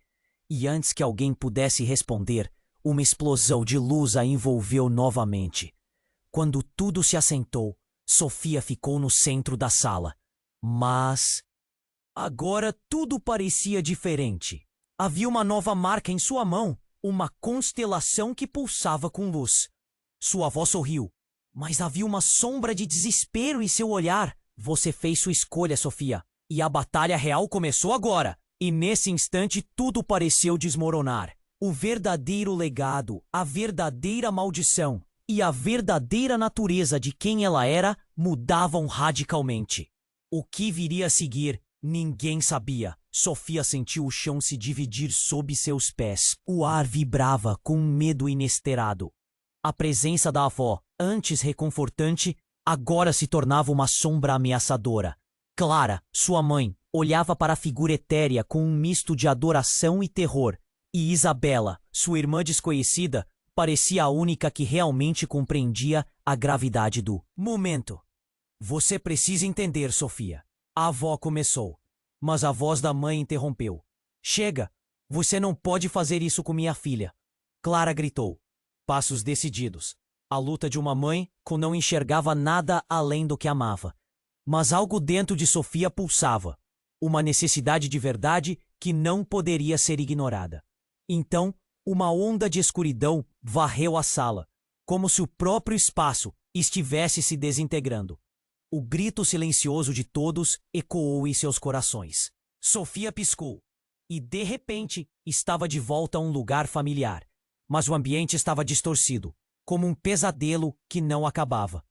E antes que alguém pudesse responder, uma explosão de luz a envolveu novamente. Quando tudo se assentou, Sofia ficou no centro da sala. Mas agora tudo parecia diferente. Havia uma nova marca em sua mão, uma constelação que pulsava com luz. Sua avó sorriu, mas havia uma sombra de desespero em seu olhar. Você fez sua escolha, Sofia, e a batalha real começou agora. E nesse instante tudo pareceu desmoronar. O verdadeiro legado, a verdadeira maldição e a verdadeira natureza de quem ela era mudavam radicalmente. O que viria a seguir, ninguém sabia. Sofia sentiu o chão se dividir sob seus pés. O ar vibrava com um medo inesperado. A presença da avó, antes reconfortante, agora se tornava uma sombra ameaçadora. Clara, sua mãe, olhava para a figura etérea com um misto de adoração e terror. E Isabela, sua irmã desconhecida, parecia a única que realmente compreendia a gravidade do momento. Você precisa entender, Sofia. A avó começou, mas a voz da mãe interrompeu. Chega! Você não pode fazer isso com minha filha. Clara gritou. Passos decididos. A luta de uma mãe que não enxergava nada além do que amava. Mas algo dentro de Sofia pulsava. Uma necessidade de verdade que não poderia ser ignorada. Então, uma onda de escuridão varreu a sala, como se o próprio espaço estivesse se desintegrando. O grito silencioso de todos ecoou em seus corações. Sofia piscou, e de repente estava de volta a um lugar familiar. Mas o ambiente estava distorcido, como um pesadelo que não acabava.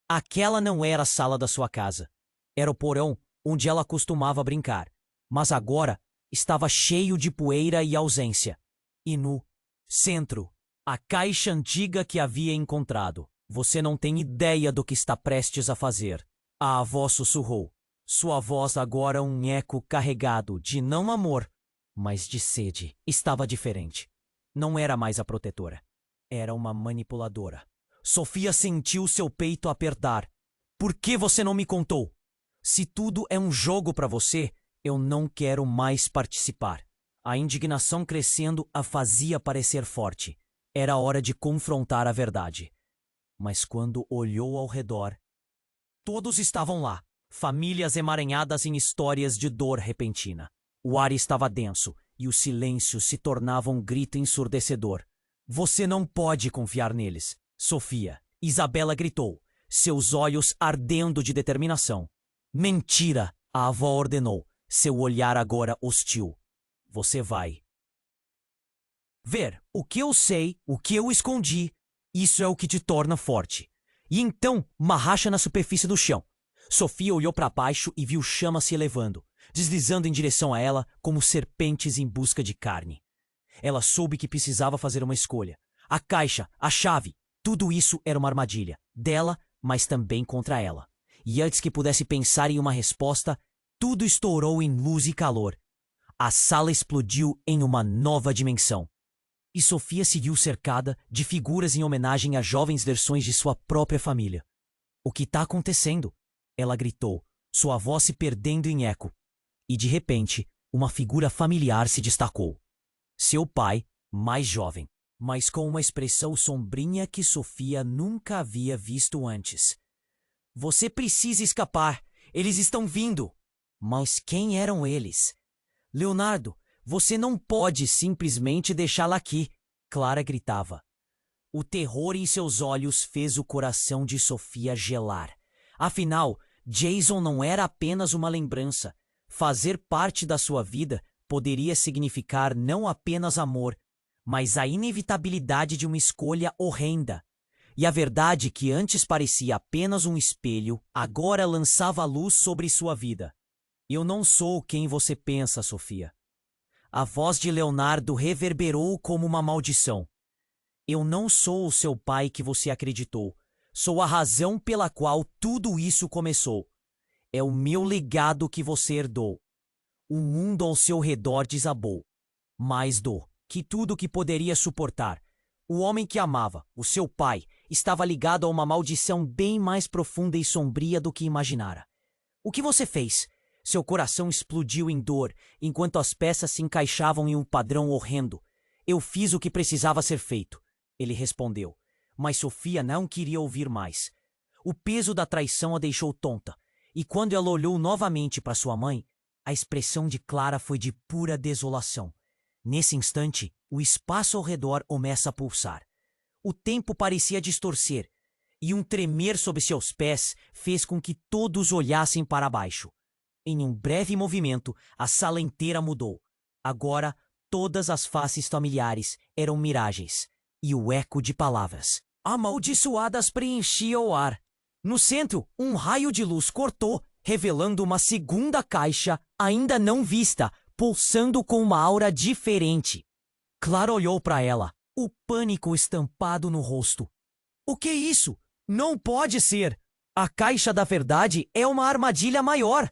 Aquela não era a sala da sua casa. Era o porão onde ela costumava brincar. Mas agora estava cheio de poeira e ausência. E no centro, a caixa antiga que havia encontrado. Você não tem ideia do que está prestes a fazer. A avó sussurrou. Sua voz agora um eco carregado de não amor, mas de sede. Estava diferente. Não era mais a protetora. Era uma manipuladora. Sofia sentiu seu peito apertar. Por que você não me contou? Se tudo é um jogo para você, eu não quero mais participar. A indignação crescendo a fazia parecer forte. Era hora de confrontar a verdade. Mas quando olhou ao redor, todos estavam lá, famílias emaranhadas em histórias de dor repentina. O ar estava denso, e o silêncio se tornava um grito ensurdecedor. Você não pode confiar neles, Sofia. Isabela gritou, seus olhos ardendo de determinação. Mentira, a avó ordenou, seu olhar agora hostil. Você vai ver o que eu sei, o que eu escondi. Isso é o que te torna forte. E então, uma racha na superfície do chão. Sofia olhou para baixo e viu chamas se elevando, deslizando em direção a ela como serpentes em busca de carne. Ela soube que precisava fazer uma escolha. A caixa, a chave, tudo isso era uma armadilha. Dela, mas também contra ela. E antes que pudesse pensar em uma resposta, tudo estourou em luz e calor. A sala explodiu em uma nova dimensão. E Sofia se viu cercada de figuras em homenagem a jovens versões de sua própria família. O que está acontecendo? Ela gritou, sua voz se perdendo em eco. E de repente, uma figura familiar se destacou. Seu pai, mais jovem, mas com uma expressão sombria que Sofia nunca havia visto antes. Você precisa escapar. Eles estão vindo. Mas quem eram eles? Leonardo, você não pode simplesmente deixá-la aqui, Clara gritava. O terror em seus olhos fez o coração de Sofia gelar. Afinal, Jason não era apenas uma lembrança. Fazer parte da sua vida poderia significar não apenas amor, mas a inevitabilidade de uma escolha horrenda. E a verdade que antes parecia apenas um espelho, agora lançava luz sobre sua vida. Eu não sou quem você pensa, Sofia. A voz de Leonardo reverberou como uma maldição. Eu não sou o seu pai que você acreditou. Sou a razão pela qual tudo isso começou. É o meu legado que você herdou. O mundo ao seu redor desabou. Mais dor que tudo que poderia suportar. O homem que amava, o seu pai, estava ligado a uma maldição bem mais profunda e sombria do que imaginara. O que você fez? Seu coração explodiu em dor, enquanto as peças se encaixavam em um padrão horrendo. Eu fiz o que precisava ser feito, ele respondeu. Mas Sofia não queria ouvir mais. O peso da traição a deixou tonta, e quando ela olhou novamente para sua mãe, a expressão de Clara foi de pura desolação. Nesse instante, o espaço ao redor começa a pulsar. O tempo parecia distorcer, e um tremer sob seus pés fez com que todos olhassem para baixo. Em um breve movimento, a sala inteira mudou. Agora, todas as faces familiares eram miragens, e o eco de palavras amaldiçoadas preenchia o ar. No centro, um raio de luz cortou, revelando uma segunda caixa ainda não vista, pulsando com uma aura diferente. Clara olhou para ela, o pânico estampado no rosto. O que é isso? Não pode ser! A caixa da verdade é uma armadilha maior!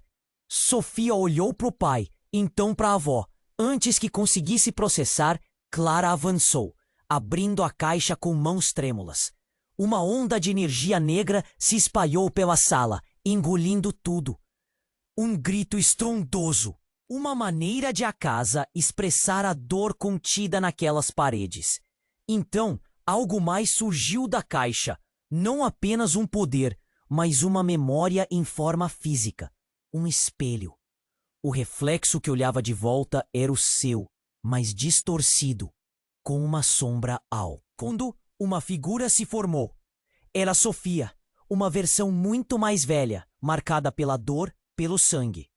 Sofia olhou para o pai, então para a avó. Antes que conseguisse processar, Clara avançou, abrindo a caixa com mãos trêmulas. Uma onda de energia negra se espalhou pela sala, engolindo tudo. Um grito estrondoso, uma maneira de a casa expressar a dor contida naquelas paredes. Então, algo mais surgiu da caixa, não apenas um poder, mas uma memória em forma física. Um espelho. O reflexo que olhava de volta era o seu, mas distorcido, com uma sombra ao. Quando uma figura se formou. Era Sofia, uma versão muito mais velha, marcada pela dor, pelo sangue.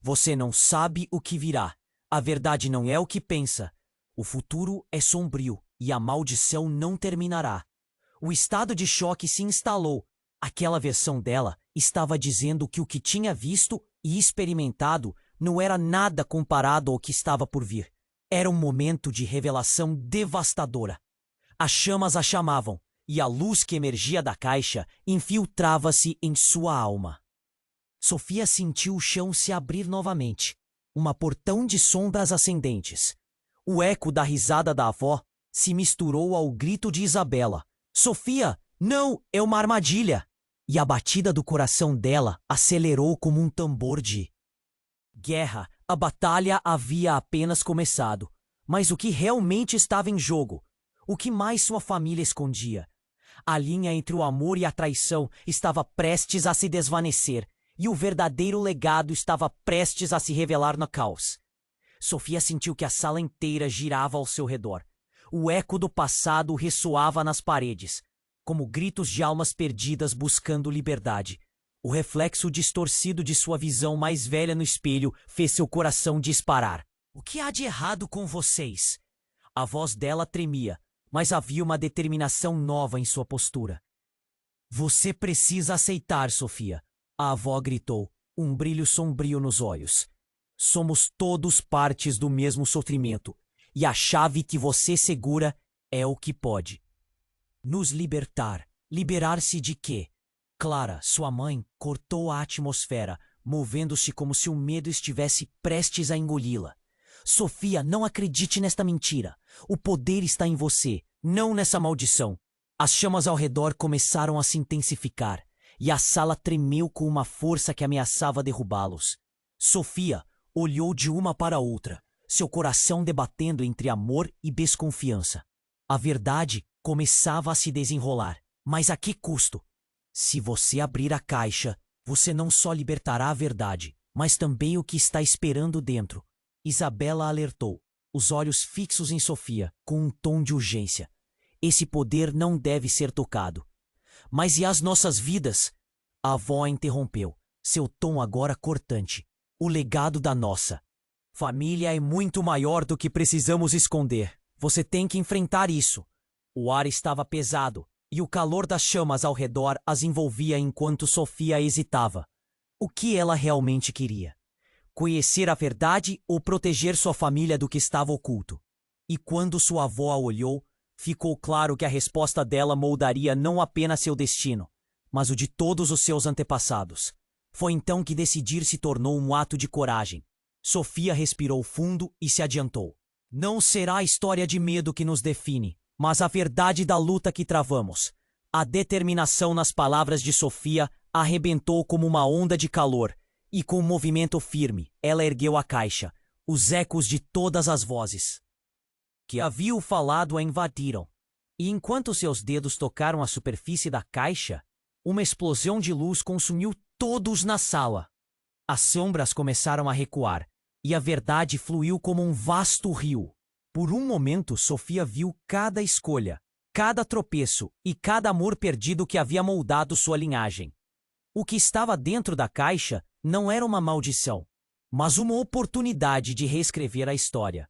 Você não sabe o que virá. A verdade não é o que pensa. O futuro é sombrio e a maldição não terminará. O estado de choque se instalou. Aquela versão dela estava dizendo que o que tinha visto e experimentado não era nada comparado ao que estava por vir. Era um momento de revelação devastadora. As chamas a chamavam, e a luz que emergia da caixa infiltrava-se em sua alma. Sofia sentiu o chão se abrir novamente, uma portão de sombras ascendentes. O eco da risada da avó se misturou ao grito de Isabela. Sofia, não, é uma armadilha! E a batida do coração dela acelerou como um tambor de guerra. A batalha havia apenas começado. Mas o que realmente estava em jogo? O que mais sua família escondia? A linha entre o amor e a traição estava prestes a se desvanecer, e o verdadeiro legado estava prestes a se revelar no caos. Sofia sentiu que a sala inteira girava ao seu redor. O eco do passado ressoava nas paredes, como gritos de almas perdidas buscando liberdade. O reflexo distorcido de sua visão mais velha no espelho fez seu coração disparar. O que há de errado com vocês? A voz dela tremia, mas havia uma determinação nova em sua postura. Você precisa aceitar, Sofia, a avó gritou, um brilho sombrio nos olhos. Somos todos partes do mesmo sofrimento, e a chave que você segura é o que pode nos libertar. Liberar-se de quê? Clara, sua mãe, cortou a atmosfera, movendo-se como se o medo estivesse prestes a engoli-la. Sofia, não acredite nesta mentira. O poder está em você, não nessa maldição. As chamas ao redor começaram a se intensificar, e a sala tremeu com uma força que ameaçava derrubá-los. Sofia olhou de uma para outra, seu coração debatendo entre amor e desconfiança. A verdade começava a se desenrolar, mas a que custo? Se você abrir a caixa, você não só libertará a verdade, mas também o que está esperando dentro. Isabela alertou, os olhos fixos em Sofia, com um tom de urgência. Esse poder não deve ser tocado. Mas e as nossas vidas? A avó a interrompeu, seu tom agora cortante. O legado da nossa família é muito maior do que precisamos esconder. Você tem que enfrentar isso. O ar estava pesado, e o calor das chamas ao redor as envolvia enquanto Sofia hesitava. O que ela realmente queria? Conhecer a verdade ou proteger sua família do que estava oculto? E quando sua avó a olhou, ficou claro que a resposta dela moldaria não apenas seu destino, mas o de todos os seus antepassados. Foi então que decidir se tornou um ato de coragem. Sofia respirou fundo e se adiantou. Não será a história de medo que nos define, mas a verdade da luta que travamos. A determinação nas palavras de Sofia arrebentou como uma onda de calor, e com um movimento firme, ela ergueu a caixa. Os ecos de todas as vozes que haviam falado a invadiram. E enquanto seus dedos tocaram a superfície da caixa, uma explosão de luz consumiu todos na sala. As sombras começaram a recuar, e a verdade fluiu como um vasto rio. Por um momento, Sofia viu cada escolha, cada tropeço e cada amor perdido que havia moldado sua linhagem. O que estava dentro da caixa não era uma maldição, mas uma oportunidade de reescrever a história.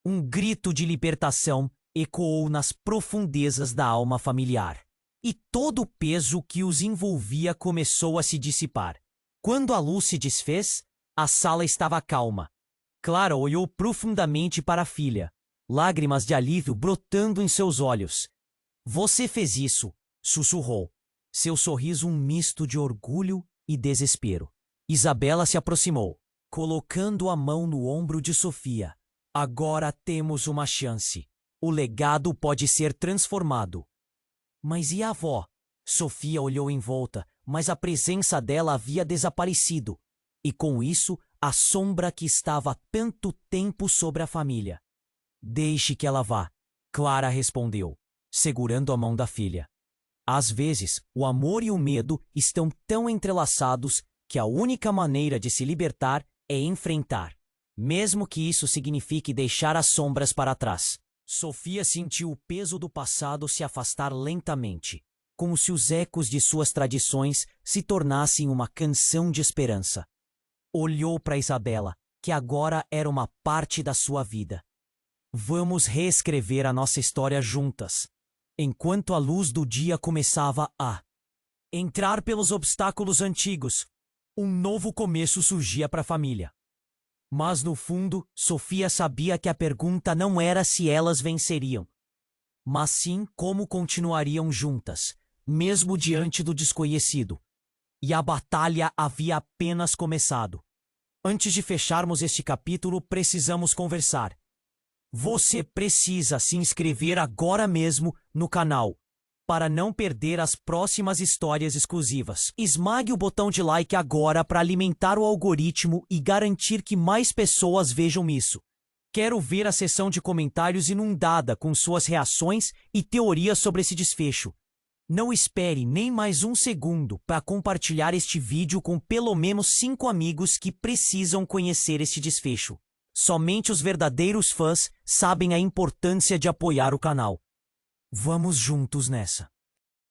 Um grito de libertação ecoou nas profundezas da alma familiar, e todo o peso que os envolvia começou a se dissipar. Quando a luz se desfez, a sala estava calma. Clara olhou profundamente para a filha, lágrimas de alívio brotando em seus olhos. Você fez isso, sussurrou, seu sorriso um misto de orgulho e desespero. Isabela se aproximou, colocando a mão no ombro de Sofia. Agora temos uma chance. O legado pode ser transformado. Mas e a avó? Sofia olhou em volta, mas a presença dela havia desaparecido. E com isso, a sombra que estava há tanto tempo sobre a família. Deixe que ela vá, Clara respondeu, segurando a mão da filha. Às vezes, o amor e o medo estão tão entrelaçados que a única maneira de se libertar é enfrentar, mesmo que isso signifique deixar as sombras para trás. Sofia sentiu o peso do passado se afastar lentamente, como se os ecos de suas tradições se tornassem uma canção de esperança. Olhou para Isabela, que agora era uma parte da sua vida. Vamos reescrever a nossa história juntas. Enquanto a luz do dia começava a entrar pelos obstáculos antigos, um novo começo surgia para a família. Mas no fundo, Sofia sabia que a pergunta não era se elas venceriam, mas sim como continuariam juntas, mesmo diante do desconhecido. E a batalha havia apenas começado. Antes de fecharmos este capítulo, precisamos conversar. Você precisa se inscrever agora mesmo no canal, para não perder as próximas histórias exclusivas. Esmague o botão de like agora para alimentar o algoritmo e garantir que mais pessoas vejam isso. Quero ver a seção de comentários inundada com suas reações e teorias sobre esse desfecho. Não espere nem mais um segundo para compartilhar este vídeo com pelo menos 5 amigos que precisam conhecer este desfecho. Somente os verdadeiros fãs sabem a importância de apoiar o canal. Vamos juntos nessa.